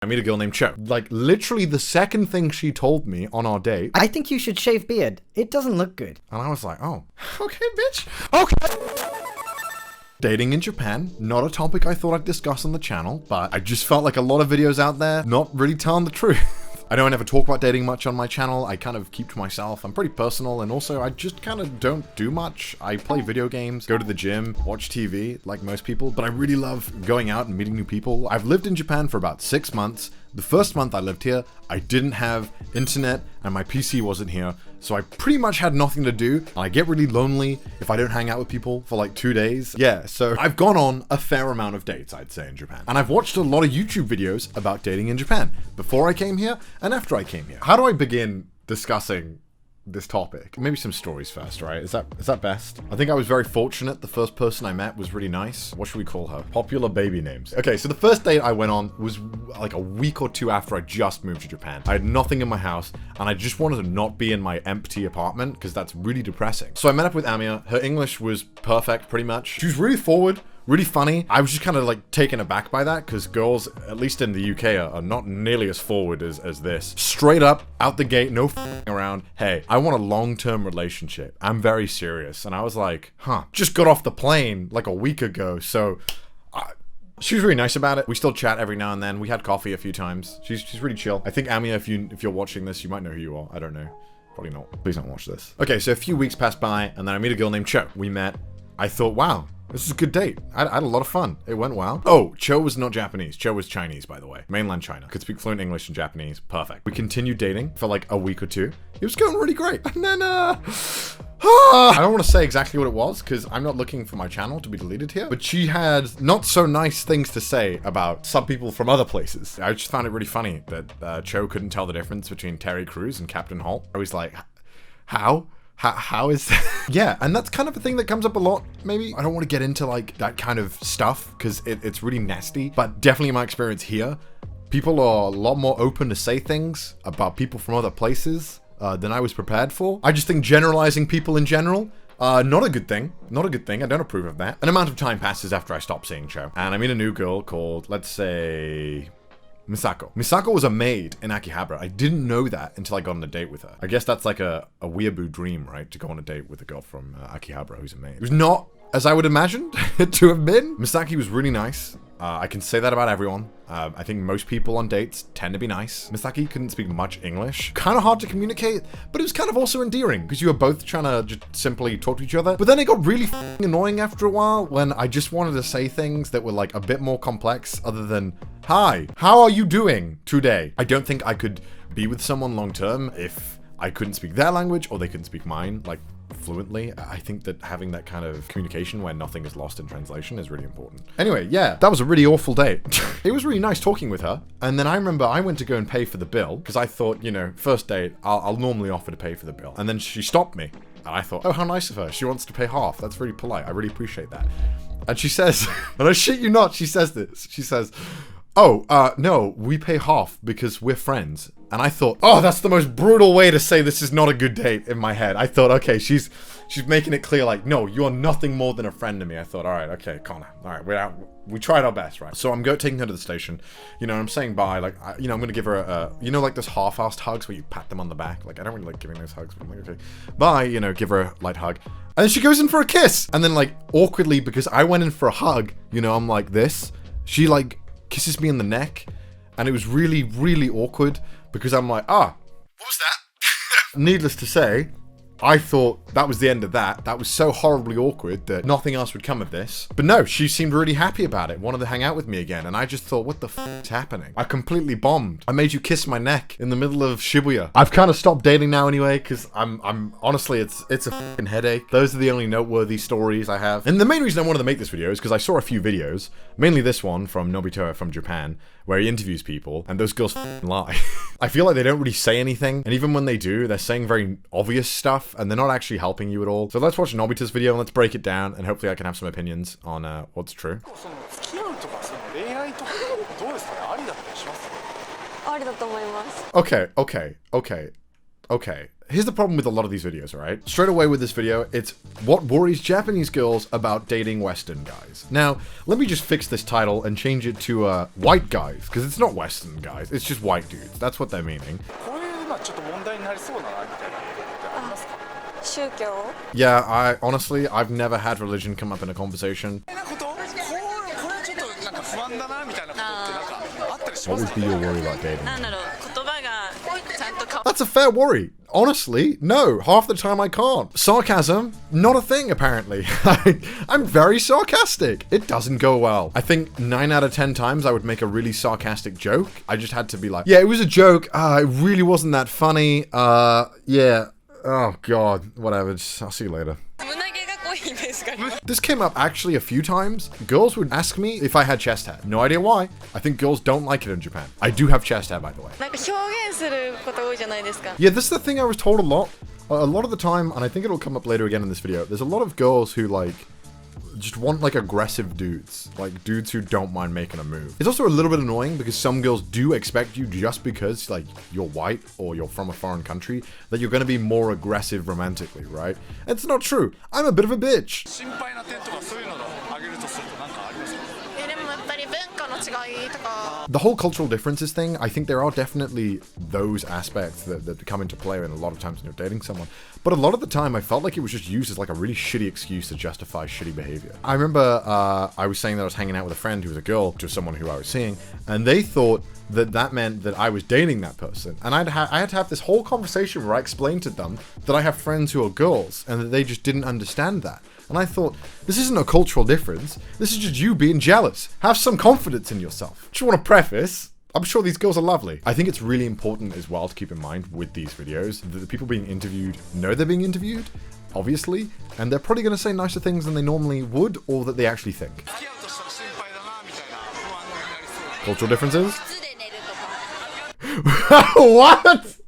I meet a girl named Cho. Like, literally the second thing she told me on our date. I think you should shave beard. It doesn't look good. And I was like, oh, okay, bitch. Okay. Dating in Japan, not a topic I thought I'd discuss on the channel, but I just felt like a lot of videos out there not really telling the truth. I know I never talk about dating much on my channel. I kind of keep to myself. I'm pretty personal, and also I just kind of don't do much. I play video games, go to the gym, watch TV, like most people, but I really love going out and meeting new people. I've lived in Japan for about 6 months. The first month I lived here, I didn't have internet and my PC wasn't here, so I pretty much had nothing to do, and I get really lonely if I don't hang out with people for like 2 days. Yeah, so I've gone on a fair amount of dates, I'd say, in Japan. And I've watched a lot of YouTube videos about dating in Japan, before I came here and after I came here. How do I begin discussing this topic? Maybe some stories first, right? Is that best? I think I was very fortunate. The first person I met was really nice. What should we call her? Popular baby names. Okay, so the first date I went on was like a week or two after I just moved to Japan. I had nothing in my house, and I just wanted to not be in my empty apartment because that's really depressing. So I met up with Amiya. Her English was perfect, pretty much. She was really forward, really funny. I was just kind of like taken aback by that because girls, at least in the UK, are not nearly as forward as this. Straight up, out the gate, no f***ing around. Hey, I want a long-term relationship. I'm very serious. And I was like, huh. Just got off the plane like a week ago, so... she was really nice about it. We still chat every now and then. We had coffee a few times. She's really chill. I think Amiya, if you're watching this, you might know who you are. I don't know. Probably not. Please don't watch this. Okay, so a few weeks passed by, and then I meet a girl named Cho. We met. I thought, wow, this is a good date. I had a lot of fun. It went well. Oh, Cho was not Japanese. Cho was Chinese, by the way. Mainland China. Could speak fluent English and Japanese. Perfect. We continued dating for like a week or two. It was going really great. And then, I don't want to say exactly what it was because I'm not looking for my channel to be deleted here. But she had not so nice things to say about some people from other places. I just found it really funny that Cho couldn't tell the difference between Terry Crews and Captain Holt. I was like, how? How is that? Yeah, and that's kind of a thing that comes up a lot, maybe. I don't want to get into like that kind of stuff because it's really nasty, but definitely in my experience here, people are a lot more open to say things about people from other places than I was prepared for. I just think generalizing people in general, not a good thing. Not a good thing. I don't approve of that. An amount of time passes after I stop seeing Cho, and I meet a new girl called, let's say... Misako. Misako was a maid in Akihabara. I didn't know that until I got on a date with her. I guess that's like a weeaboo dream, right? To go on a date with a girl from Akihabara who's a maid. It was not as I would imagine it to have been. Misaki was really nice. I can say that about everyone. I think most people on dates tend to be nice. Misaki couldn't speak much English. Kind of hard to communicate, but it was kind of also endearing because you were both trying to just simply talk to each other. But then it got really annoying after a while when I just wanted to say things that were like a bit more complex other than, hi, how are you doing today? I don't think I could be with someone long term if I couldn't speak their language or they couldn't speak mine, like, fluently. I think that having that kind of communication where nothing is lost in translation is really important. Anyway, yeah, that was a really awful date. It was really nice talking with her. And then I remember I went to go and pay for the bill because I thought, you know, first date, I'll normally offer to pay for the bill. And then she stopped me. And I thought, oh, how nice of her. She wants to pay half. That's really polite. I really appreciate that. And she says, and I shit you not, she says this. She says, oh, no, we pay half because we're friends. And I thought, oh, that's the most brutal way to say this is not a good date in my head. I thought, okay, she's making it clear, like, no, you are nothing more than a friend to me. I thought, all right, okay, Connor, all right, we tried our best, right? So I'm taking her to the station, you know, and I'm saying bye, like, you know, I'm gonna give her a, you know, like those half-assed hugs where you pat them on the back. Like, I don't really like giving those hugs, but I'm like, okay, bye, you know, give her a light hug. And then she goes in for a kiss. And then, like, awkwardly, because I went in for a hug, you know, I'm like this, she, like, kisses me in the neck. And it was really, really awkward because I'm like, what was that? Needless to say, I thought that was the end of that. That was so horribly awkward that nothing else would come of this. But no, she seemed really happy about it, wanted to hang out with me again. And I just thought, what the f is happening? I completely bombed. I made you kiss my neck in the middle of Shibuya. I've kind of stopped dating now anyway, because I'm honestly, it's a fucking headache. Those are the only noteworthy stories I have. And the main reason I wanted to make this video is because I saw a few videos, mainly this one from Nobito from Japan, where he interviews people, and those girls lie. I feel like they don't really say anything, and even when they do, they're saying very obvious stuff, and they're not actually helping you at all. So let's watch Nobito's video, and let's break it down, and hopefully I can have some opinions on what's true. Okay. okay, here's the problem with a lot of these videos, right? Straight away with this video, it's what worries Japanese girls about dating Western guys. Now, let me just fix this title and change it to white guys, because it's not Western guys, it's just white dudes. That's what they're meaning. Yeah, I've never had religion come up in a conversation. What would be your worry about dating? That's a fair worry. Honestly, no. Half the time I can't. Sarcasm, not a thing apparently. I'm very sarcastic. It doesn't go well. I think 9 out of 10 times I would make a really sarcastic joke. I just had to be like, yeah, it was a joke. It really wasn't that funny. Yeah. Oh God, whatever. I'll see you later. This came up actually a few times. Girls would ask me if I had chest hair. No idea why. I think girls don't like it in Japan. I do have chest hair, by the way. Yeah, this is the thing I was told a lot. A lot of the time, and I think it'll come up later again in this video, there's a lot of girls who like just want like aggressive dudes, like dudes who don't mind making a move. It's also a little bit annoying because some girls do expect you, just because like you're white or you're from a foreign country, that you're going to be more aggressive romantically, right? And it's not true. I'm a bit of a bitch. The whole cultural differences thing, I think there are definitely those aspects that come into play in a lot of times when you're dating someone. But a lot of the time, I felt like it was just used as like a really shitty excuse to justify shitty behavior. I remember I was saying that I was hanging out with a friend who was a girl, to someone who I was seeing, and they thought that meant that I was dating that person. And I had to have this whole conversation where I explained to them that I have friends who are girls, and that they just didn't understand that. And I thought, this isn't a cultural difference. This is just you being jealous. Have some confidence in yourself. Just want to preface, I'm sure these girls are lovely. I think it's really important as well to keep in mind with these videos that the people being interviewed know they're being interviewed, obviously, and they're probably going to say nicer things than they normally would, or that they actually think. Cultural differences? What?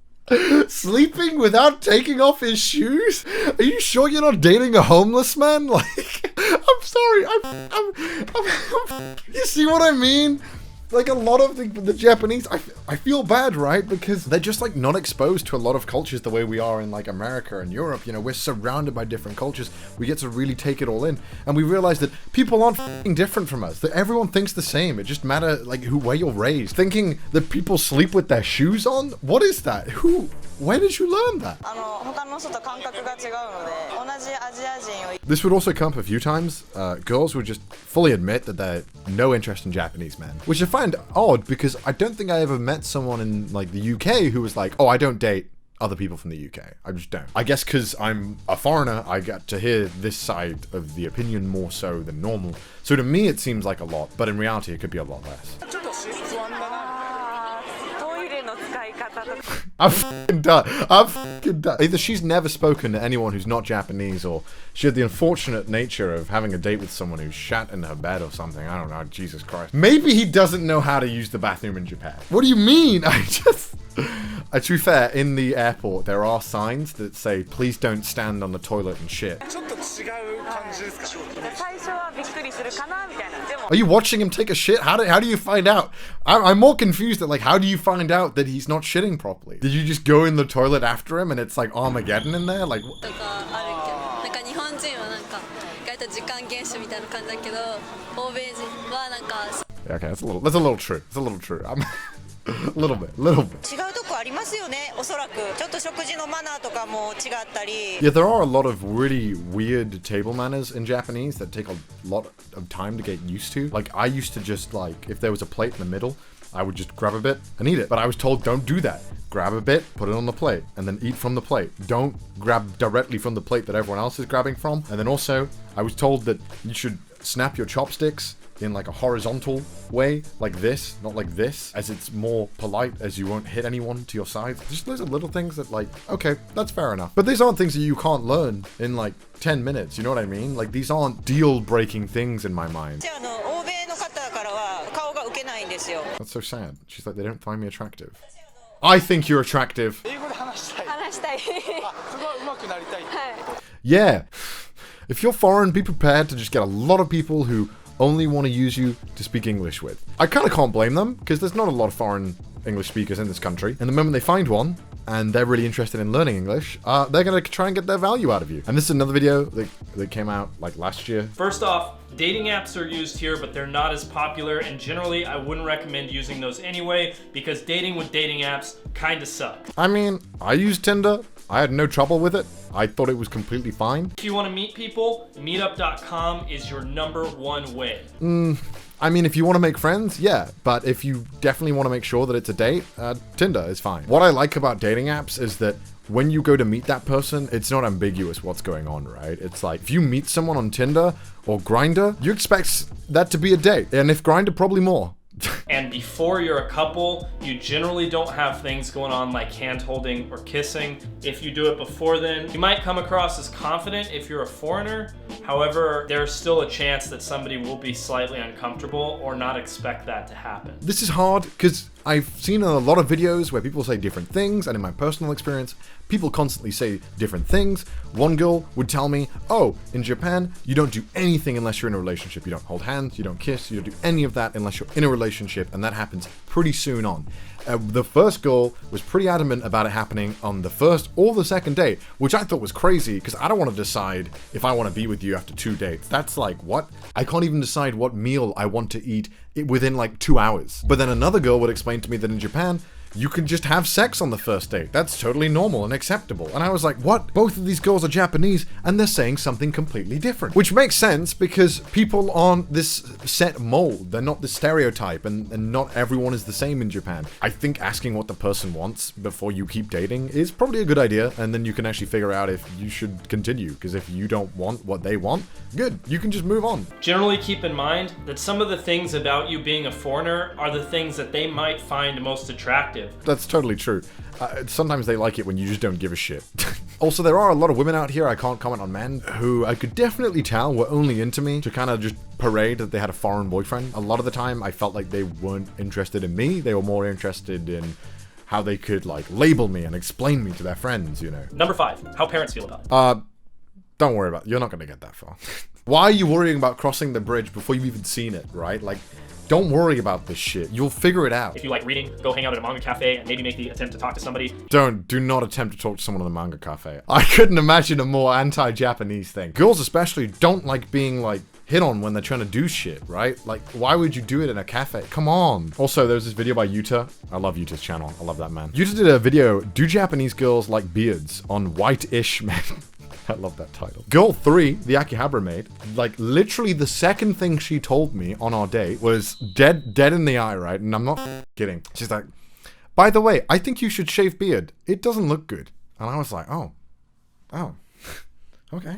Sleeping without taking off his shoes? Are you sure you're not dating a homeless man? Like, I'm sorry, you see what I mean? Like a lot of the Japanese, I feel bad, right? Because they're just like not exposed to a lot of cultures the way we are in like America and Europe. You know, we're surrounded by different cultures. We get to really take it all in. And we realize that people aren't f***ing different from us. That everyone thinks the same. It just matters like where you're raised. Thinking that people sleep with their shoes on? What is that? Where did you learn that? This would also come up a few times. Girls would just fully admit that they're no interest in Japanese men, which I find odd because I don't think I ever met someone in like the UK who was like, oh, I don't date other people from the UK. I just don't. I guess because I'm a foreigner, I get to hear this side of the opinion more so than normal. So to me, it seems like a lot, but in reality, it could be a lot less. I'm fucking done. Either she's never spoken to anyone who's not Japanese, or she had the unfortunate nature of having a date with someone who shat in her bed or something. I don't know. Jesus Christ. Maybe he doesn't know how to use the bathroom in Japan. What do you mean? To be fair, in the airport, there are signs that say, please don't stand on the toilet and shit. Are you watching him take a shit? How do you find out? I'm more confused at like, how do you find out that he's not shitting properly? Did you just go in the toilet after him and it's like Armageddon in there? Like, okay, that's a little true. It's a little true. A little bit. Yeah, there are a lot of really weird table manners in Japanese that take a lot of time to get used to. Like, I used to just like, if there was a plate in the middle, I would just grab a bit and eat it. But I was told, don't do that. Grab a bit, put it on the plate, and then eat from the plate. Don't grab directly from the plate that everyone else is grabbing from. And then also, I was told that you should snap your chopsticks in like a horizontal way, like this, not like this, as it's more polite, as you won't hit anyone to your side. Just those are little things that like, okay, that's fair enough. But these aren't things that you can't learn in like 10 minutes, you know what I mean? Like, these aren't deal-breaking things in my mind. That's so sad. She's like, they don't find me attractive. I think you're attractive. Yeah. If you're foreign, be prepared to just get a lot of people who only want to use you to speak English with. I kind of can't blame them, because there's not a lot of foreign English speakers in this country, and the moment they find one, and they're really interested in learning English, they're gonna try and get their value out of you. And this is another video that came out like last year. First off, dating apps are used here, but they're not as popular, and generally I wouldn't recommend using those anyway, because dating with dating apps kinda suck. I mean, I used Tinder. I had no trouble with it. I thought it was completely fine. If you want to meet people, meetup.com is your #1 way. I mean, if you want to make friends, yeah. But if you definitely want to make sure that it's a date, Tinder is fine. What I like about dating apps is that when you go to meet that person, it's not ambiguous what's going on, right? It's like, if you meet someone on Tinder or Grindr, you expect that to be a date. And if Grindr, probably more. And before you're a couple, you generally don't have things going on like hand holding or kissing. If you do it before then, you might come across as confident if you're a foreigner. However, there's still a chance that somebody will be slightly uncomfortable or not expect that to happen. This is hard because I've seen a lot of videos where people say different things, and in my personal experience, people constantly say different things. One girl would tell me, oh, in Japan, you don't do anything unless you're in a relationship. You don't hold hands, you don't kiss, you don't do any of that unless you're in a relationship, and that happens pretty soon on. The first girl was pretty adamant about it happening on the first or the second date, which I thought was crazy because I don't want to decide if I want to be with you after 2 dates. That's like, what? I can't even decide what meal I want to eat within like 2 hours. But then another girl would explain to me that in Japan, you can just have sex on the first date. That's totally normal and acceptable. And I was like, what? Both of these girls are Japanese and they're saying something completely different. Which makes sense because people aren't this set mold. They're not the stereotype, and not everyone is the same in Japan. I think asking what the person wants before you keep dating is probably a good idea, and then you can actually figure out if you should continue. Because if you don't want what they want, good, you can just move on. Generally keep in mind that some of the things about you being a foreigner are the things that they might find most attractive. That's totally true. Sometimes they like it when you just don't give a shit. Also, there are a lot of women out here, I can't comment on men, who I could definitely tell were only into me to kind of just parade that they had a foreign boyfriend. A lot of the time, I felt like they weren't interested in me. They were more interested in how they could, like, label me and explain me to their friends, you know. Number 5, how parents feel about it. Don't worry about it. You're not going to get that far. Why are you worrying about crossing the bridge before you've even seen it, right? Like, don't worry about this shit. You'll figure it out. If you like reading, go hang out at a manga cafe and maybe make the attempt to talk to somebody. Do not attempt to talk to someone in a manga cafe. I couldn't imagine a more anti-Japanese thing. Girls especially don't like being like hit on when they're trying to do shit, right? Like, why would you do it in a cafe? Come on. Also, there's this video by Yuta. I love Yuta's channel. I love that man. Yuta did a video, do Japanese girls like beards, on white-ish men. I love that title. Girl 3, the Akihabara maid, like literally the second thing she told me on our date was dead in the eye, right? And I'm not kidding. She's like, by the way, I think you should shave beard. It doesn't look good. And I was like, oh, okay.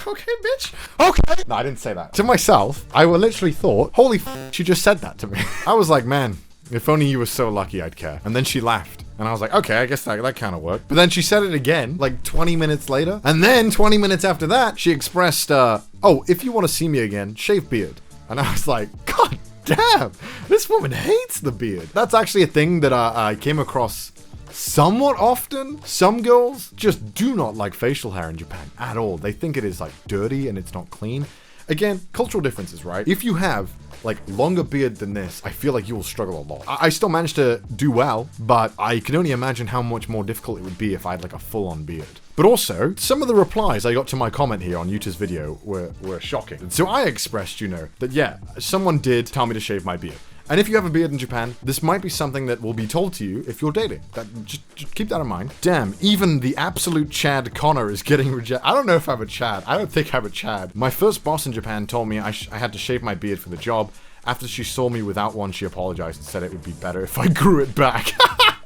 Okay, bitch. Okay. No, I didn't say that. To myself, I literally thought, holy f, she just said that to me. I was like, man, if only you were so lucky I'd care. And then she laughed. And I was like, okay, I guess that kind of worked. But then she said it again, like 20 minutes later. And then 20 minutes after that, she expressed, oh, if you want to see me again, shave beard. And I was like, God damn, this woman hates the beard. That's actually a thing that I came across somewhat often. Some girls just do not like facial hair in Japan at all. They think it is like dirty and it's not clean. Again, cultural differences, right? If you have like longer beard than this, I feel like you will struggle a lot. I still managed to do well, but I can only imagine how much more difficult it would be if I had like a full-on beard. But also, some of the replies I got to my comment here on Yuta's video were shocking. So I expressed, you know, that yeah, someone did tell me to shave my beard. And if you have a beard in Japan, this might be something that will be told to you if you're dating. Just keep that in mind. Damn, even the absolute Chad Connor is getting rejected. I don't know if I'm a Chad. I don't think I'm a Chad. My first boss in Japan told me I had to shave my beard for the job. After she saw me without one, she apologized and said it would be better if I grew it back.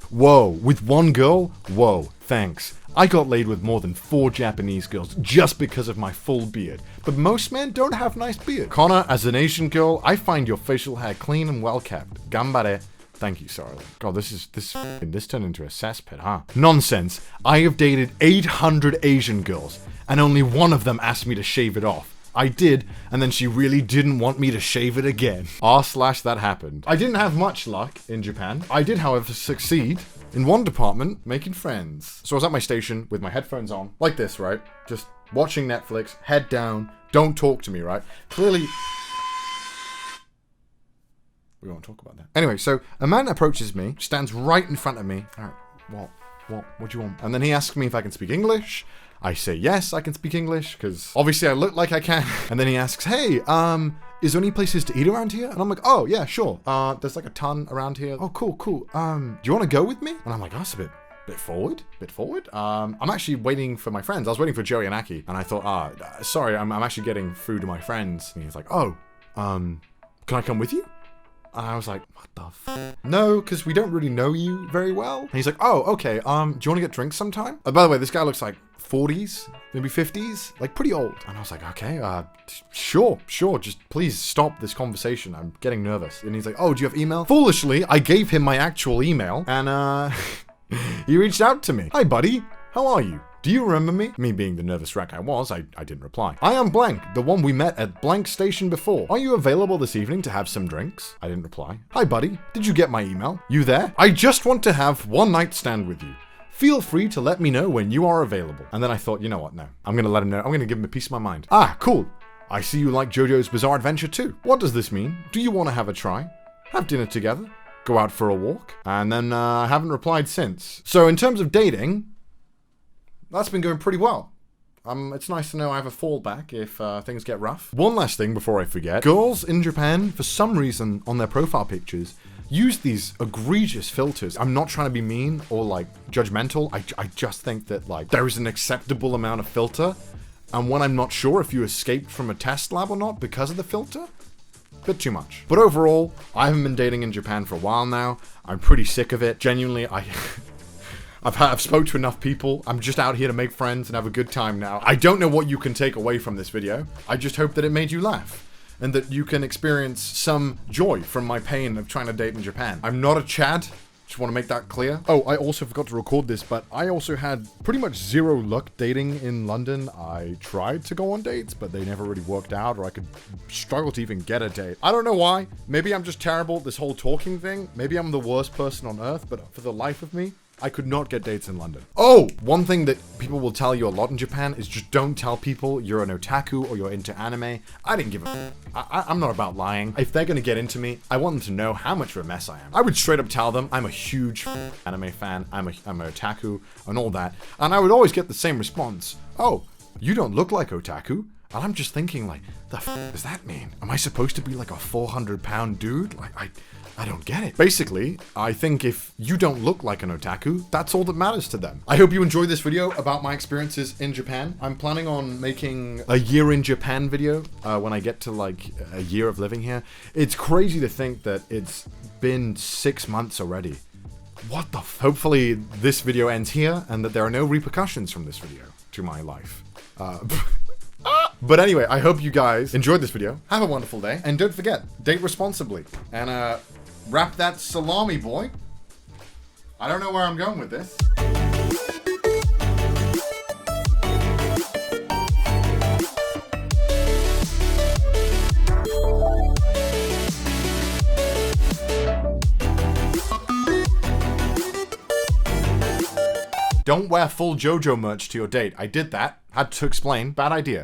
Whoa, with one girl? Whoa, thanks. I got laid with more than 4 Japanese girls just because of my full beard. But most men don't have nice beard. Connor, as an Asian girl, I find your facial hair clean and well kept. Gambare. Thank you, Sorry. God, this turned into a cesspit, huh? Nonsense. I have dated 800 Asian girls, and only one of them asked me to shave it off. I did, and then she really didn't want me to shave it again. /that happened. I didn't have much luck in Japan. I did, however, succeed in one department, making friends. So I was at my station with my headphones on, like this, right? Just watching Netflix, head down, don't talk to me, right? Clearly, we won't talk about that. Anyway, so a man approaches me, stands right in front of me. All right, what? What do you want? And then he asks me if I can speak English. I say yes, I can speak English, because obviously I look like I can. And then he asks, hey, is there any places to eat around here? And I'm like, oh yeah, sure. There's like a ton around here. Oh, cool. Do you want to go with me? And I'm like, oh, that's a bit forward. I'm actually waiting for my friends. I was waiting for Joey and Aki, and I thought, sorry, I'm actually getting food to my friends. And he's like, oh, can I come with you? And I was like, what the f? No, because we don't really know you very well. And he's like, oh, okay, do you want to get drinks sometime? By the way, this guy looks like 40s, maybe 50s, like pretty old. And I was like, okay, sure, just please stop this conversation. I'm getting nervous. And he's like, oh, do you have email? Foolishly, I gave him my actual email, and he reached out to me. Hi, buddy, how are you? Do you remember me? Me being the nervous wreck I was, I didn't reply. I am blank, the one we met at blank station before. Are you available this evening to have some drinks? I didn't reply. Hi buddy, did you get my email? You there? I just want to have one night stand with you. Feel free to let me know when you are available. And then I thought, you know what, no. I'm gonna let him know. I'm gonna give him a piece of my mind. Ah, cool. I see you like JoJo's Bizarre Adventure too. What does this mean? Do you want to have a try? Have dinner together? Go out for a walk? And then I haven't replied since. So in terms of dating, that's been going pretty well. It's nice to know I have a fallback if things get rough. One last thing before I forget. Girls in Japan, for some reason, on their profile pictures, use these egregious filters. I'm not trying to be mean or like judgmental. I just think that like there is an acceptable amount of filter. And when I'm not sure if you escaped from a test lab or not because of the filter, bit too much. But overall, I haven't been dating in Japan for a while now. I'm pretty sick of it. Genuinely, I've spoke to enough people. I'm just out here to make friends and have a good time now. I don't know what you can take away from this video. I just hope that it made you laugh and that you can experience some joy from my pain of trying to date in Japan. I'm not a Chad. Just want to make that clear. Oh, I also forgot to record this, but I also had pretty much zero luck dating in London. I tried to go on dates, but they never really worked out, or I could struggle to even get a date. I don't know why. Maybe I'm just terrible at this whole talking thing. Maybe I'm the worst person on earth, but for the life of me, I could not get dates in London. Oh, one thing that people will tell you a lot in Japan is just don't tell people you're an otaku or you're into anime. I didn't give a I'm not about lying. If they're gonna get into me, I want them to know how much of a mess I am. I would straight up tell them I'm a huge anime fan, I'm an otaku, and all that. And I would always get the same response. Oh, you don't look like otaku. And I'm just thinking like, the f does that mean? Am I supposed to be like a 400-pound dude? Like, I don't get it. Basically, I think if you don't look like an otaku, that's all that matters to them. I hope you enjoyed this video about my experiences in Japan. I'm planning on making a year in Japan video when I get to like a year of living here. It's crazy to think that it's been 6 months already. What the f? Hopefully this video ends here and that there are no repercussions from this video to my life. But anyway, I hope you guys enjoyed this video. Have a wonderful day. And don't forget, date responsibly. And wrap that salami, boy. I don't know where I'm going with this. Don't wear full JoJo merch to your date. I did that. Had to explain. Bad idea.